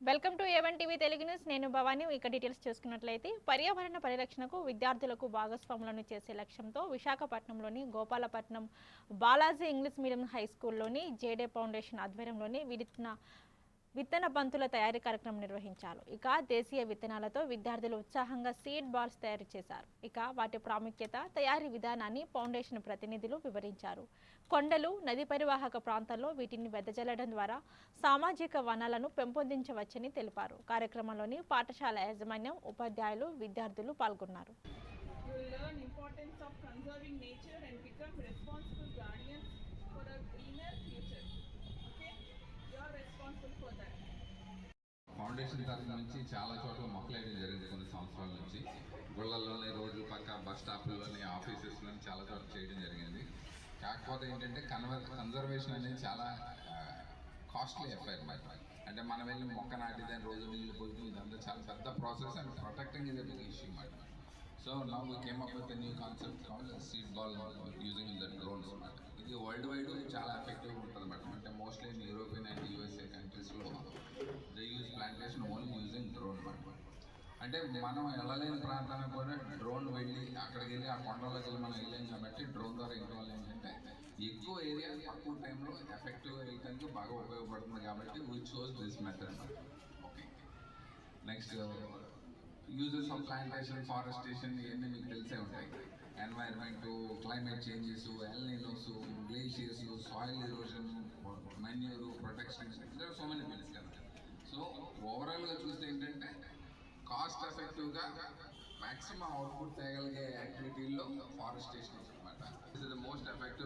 Welcome to A1 TV Telugu news. నేను భవాని. ఇక details చూసుకున్నట్లయితే పర్యావరణ పరిరక్షణకు విద్యార్థులకు భాగస్వాములను చేసే లక్ష్యంతో విశాఖపట్నంలోని Gopalapatnam Balaji English medium high స్కూల్లోని జేడే ఫౌండేషన్ ఆధ్వర్యంలోని విత్తన బంతుల తయారీ కార్యక్రమం నిర్వహించారు. ఇక దేశీయ విత్తనాలతో విద్యార్థులు ఉత్సాహంగా సీడ్ బాల్స్ తయారు చేశారు. ఇక వాటి ప్రాముఖ్యత, తయారీ విధానాన్ని ఫౌండేషన్ ప్రతినిధులు వివరించారు. కొండలు, నది పరివాహక ప్రాంతాల్లో వీటిని వెదజల్లడం ద్వారా సామాజిక వనాలను పెంపొందించవచ్చని తెలిపారు. కార్యక్రమంలోని పాఠశాల యాజమాన్యం, ఉపాధ్యాయులు, విద్యార్థులు పాల్గొన్నారు. ఫౌండేషన్ తరఫు నుంచి చాలా చోట్ల మొక్కలు వేయడం జరిగింది. కొన్ని సంవత్సరాల నుంచి గుళ్ళల్లోని, రోడ్ల పక్క, బస్ స్టాప్లలోని, ఆఫీసెస్లోని చాలా చోట్ల చేయడం జరిగింది. కాకపోతే ఏంటంటే కన్జర్వేషన్ అనేది చాలా కాస్ట్లీ అఫైర్ మాట. అంటే మనం వెళ్ళి మొక్క నాటి దాన్ని రోజు నీళ్ళు పోయి ఇదంతా చాలా పెద్ద process and protecting is a big issue మాట. So now we came up with a new concept called seed ball using the drones అన్నమాట. ఇది వరల్డ్ వైడ్ చాలా ఎఫెక్టివ్గా ఉంటుంది అన్నమాట. అంటే mostly in European and USA కంట్రీస్లో they use plantation only using drone అన్నమాట. అంటే మనం వెళ్ళలేని ప్రాంతానికి కూడా డ్రోన్ వెళ్ళి అక్కడికి వెళ్ళి ఆ కొండలోకి వెళ్ళి మనం వెళ్ళాం కాబట్టి డ్రోన్ ద్వారా ఇంటి వల్ల ఏంటంటే ఎక్కువ ఏరియా తక్కువ టైంలో ఎఫెక్టివ్గా వేయడానికి బాగా ఉపయోగపడుతుంది. కాబట్టి we chose this method. Okay, next uses of plantation, forestation ఇవన్నీ మీకు తెలిసే ఉంటాయి. Environment, climate changes, El Ninos, glaciers, soil erosion, manure, protection, so many things కదా. సో ఓవరాల్గా చూస్తే ఏంటంటే కాస్ట్ ఎఫెక్టివ్గా మ్యాక్సిమం అవుట్పుట్ తేగలిగే యాక్టివిటీల్లో ఫారెస్టేషన్ అనమాట. This is the most effective